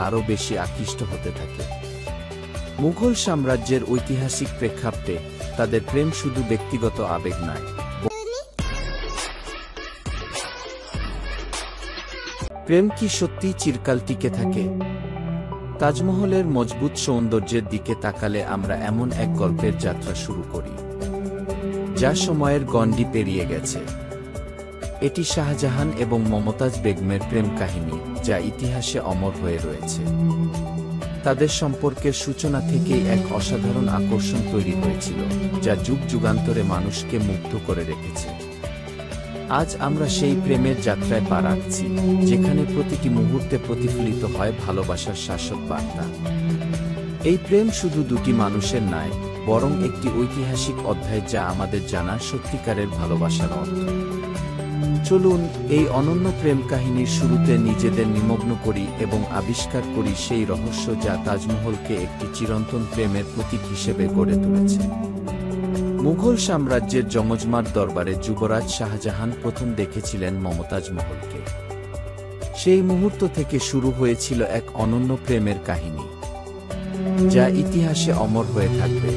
আরও বেশি আকৃষ্ট হতে থাকে। মুঘল সাম্রাজ্যের ঐতিহাসিক প্রেক্ষাপটে তাদের প্রেম শুধু ব্যক্তিগত আবেগ নয়, প্রেম কি সত্যিই চিরকাল টিকে থাকে? তাজমহলের মজবুত সৌন্দর্যের দিকে তাকালে আমরা এমন এক গল্পের যাত্রা শুরু করি যা সময়ের গণ্ডি পেরিয়ে গেছে। এটি শাহজাহান এবং মমতাজ বেগমের প্রেম কাহিনী, যা ইতিহাসে অমর হয়ে রয়েছে। তাদের সম্পর্কের সূচনা থেকেই এক অসাধারণ আকর্ষণ তৈরি হয়েছিল, যা যুগ যুগান্তরে মানুষকে মুগ্ধ করে রেখেছে। আজ আমরা সেই প্রেমের যাত্রায় পা রাখছি, যেখানে প্রতিটি মুহূর্তে প্রতিফলিত হয় ভালোবাসার শাশ্বত বার্তা। এই প্রেম শুধু দুটি মানুষের নয়, বরং একটি ঐতিহাসিক অধ্যায়, যা আমাদের জানা সত্যিকারের ভালোবাসার অর্থ। চলুন এই অনন্য প্রেম কাহিনীর শুরুতে নিজেদের নিমগ্ন করি এবং আবিষ্কার করি সেই রহস্য যা তাজমহলকে একটি চিরন্তন প্রেমের প্রতীক হিসেবে গড়ে তুলেছে। মুঘল সাম্রাজ্যের জমজমাট দরবারে যুবরাজ শাহজাহান প্রথম দেখেছিলেন মমতাজ মহলকে। সেই মুহূর্ত থেকে শুরু হয়েছিল এক অনন্য প্রেমের কাহিনী, যা ইতিহাসে অমর হয়ে থাকবে।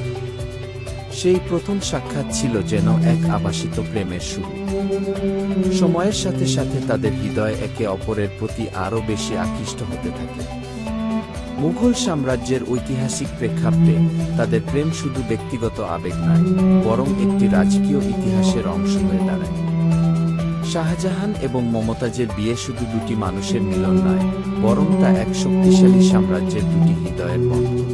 সেই প্রথম সাক্ষাৎ ছিল যেন এক আভাসিত প্রেমের শুরু। সময়ের সাথে সাথে তাদের হৃদয় একে অপরের প্রতি আরও বেশি আকৃষ্ট হতে থাকে। মুঘল সাম্রাজ্যের ঐতিহাসিক প্রেক্ষাপটে তাদের প্রেম শুধু ব্যক্তিগত আবেগ নয়, বরং একটি রাজকীয় ইতিহাসের অংশ হয়ে দাঁড়ায়। শাহজাহান এবং মমতাজের বিয়ে শুধু দুটি মানুষের মিলন নয়, বরং তা এক শক্তিশালী সাম্রাজ্যের দুটি হৃদয়ের বন্ধন।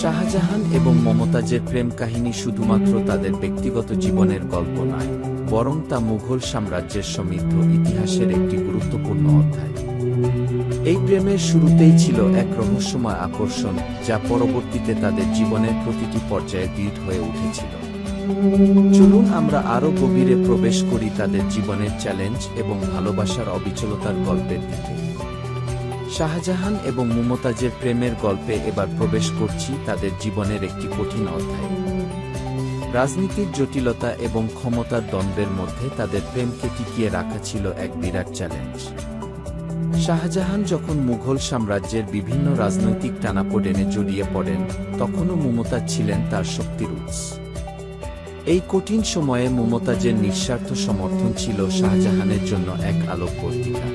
শাহজাহান এবং মমতাজের প্রেম কাহিনী শুধুমাত্র তাদের ব্যক্তিগত জীবনের গল্প নয়, বরং তা মুঘল সাম্রাজ্যের সমৃদ্ধ ইতিহাসের একটি গুরুত্বপূর্ণ অধ্যায়। এই প্রেমের শুরুতেই ছিল এক রহস্যময় আকর্ষণ, যা পরবর্তীতে তাদের জীবনের প্রতিটি পর্যায়ে দৃঢ় হয়ে উঠেছিল। চলুন আমরা আরও গভীরে প্রবেশ করি তাদের জীবনের চ্যালেঞ্জ এবং ভালোবাসার অবিচলতার গল্পের দিকে। শাহজাহান এবং মমতাজের প্রেমের গল্পে এবার প্রবেশ করছি তাদের জীবনের একটি কঠিন অধ্যায়। রাজনীতির জটিলতা এবং ক্ষমতার দ্বন্দ্বের মধ্যে তাদের প্রেমকে টিকিয়ে রাখা ছিল এক বিরাট চ্যালেঞ্জ। শাহজাহান যখন মুঘল সাম্রাজ্যের বিভিন্ন রাজনৈতিক টানাপোড়েনে জড়িয়ে পড়েন, তখনও মমতাজ ছিলেন তার শক্তির উৎস। এই কঠিন সময়ে মমতাজের নিঃস্বার্থ সমর্থন ছিল শাহজাহানের জন্য এক আলোকবর্তিকা।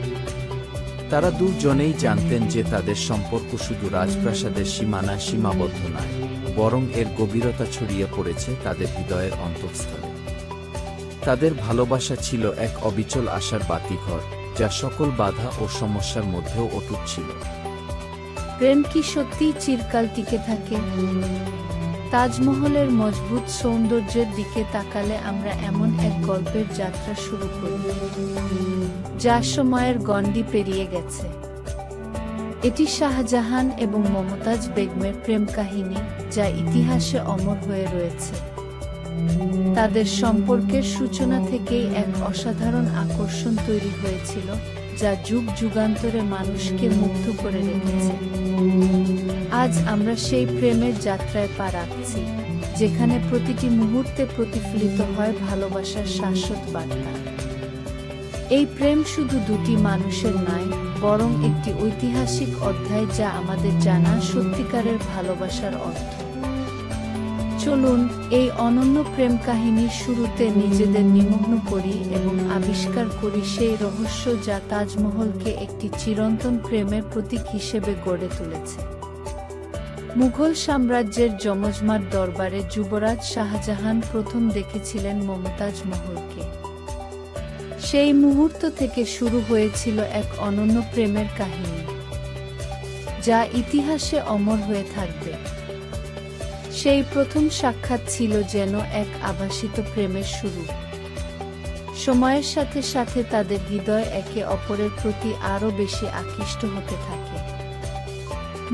তারা দুজনেই জানতেন যে তাদের সম্পর্ক শুধু রাজপ্রাসাদের সীমানায় সীমাবদ্ধ নয়, বরং এর গভীরতা ছড়িয়ে পড়েছে তাদের হৃদয়ের অন্তঃস্থলে। তাদের ভালোবাসা ছিল এক অবিচল আশার বাতিঘর, যা সকল বাধা ও সমস্যার মধ্যেও অটুট ছিল। প্রেম কি সত্যিই চিরকাল টিকে থাকে? তাজমহলের মজবুত সৌন্দর্যের দিকে তাকালে আমরা এমন এক গল্পের যাত্রা শুরু করি, যা সময়ের গণ্ডি পেরিয়ে গেছে। এটি শাহজাহান এবং মমতাজ বেগমের প্রেম কাহিনী, যা ইতিহাসে অমর হয়ে রয়েছে। তাদের সম্পর্কের সূচনা থেকেই এক অসাধারণ আকর্ষণ তৈরি হয়েছিল, যা যুগ যুগান্তরে মানুষকে মুগ্ধ করে রেখেছে। আজ আমরা সেই প্রেমের যাত্রায় পা রাখছি, যেখানে প্রতিটি মুহূর্তে প্রতিফলিত হয় ভালোবাসার শাশ্বত বার্তা। এই প্রেম শুধু দুটি মানুষের নয়, বরং একটি ঐতিহাসিক অধ্যায়, যা আমাদের জানা সত্যিকারের ভালোবাসার অর্থ। চলুন এই অনন্য প্রেম কাহিনীর শুরুতে নিজেদের নিমগ্ন করি এবং আবিষ্কার করি সেই রহস্য যা তাজমহলকে একটি চিরন্তন প্রেমের প্রতীক হিসেবে গড়ে তুলেছে। মুঘল সাম্রাজ্যের জমজমাট দরবারে যুবরাজ শাহজাহান প্রথম দেখেছিলেন মমতাজ মহলকে। সেই মুহূর্ত থেকে শুরু হয়েছিল এক অনন্য প্রেমের কাহিনী, যা ইতিহাসে অমর হয়ে থাকবে। সেই প্রথম সাক্ষাৎ ছিল যেন এক আভাসিত প্রেমের শুরু। সময়ের সাথে সাথে তাদের হৃদয় একে অপরের প্রতি আরও বেশি আকৃষ্ট হতে থাকে।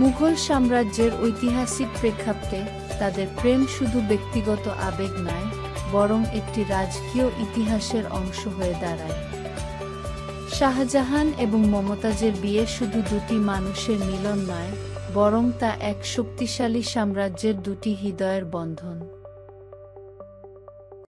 মুঘল সাম্রাজ্যের ঐতিহাসিক প্রেক্ষাপটে তাদের প্রেম শুধু ব্যক্তিগত আবেগ নয়, বরং একটি রাজকীয় ইতিহাসের অংশ হয়ে দাঁড়ায়। শাহজাহান এবং মমতাজের বিয়ে শুধু দুটি মানুষের মিলন নয়, বরং তা এক শক্তিশালী সাম্রাজ্যের দুটি হৃদয়ের বন্ধন।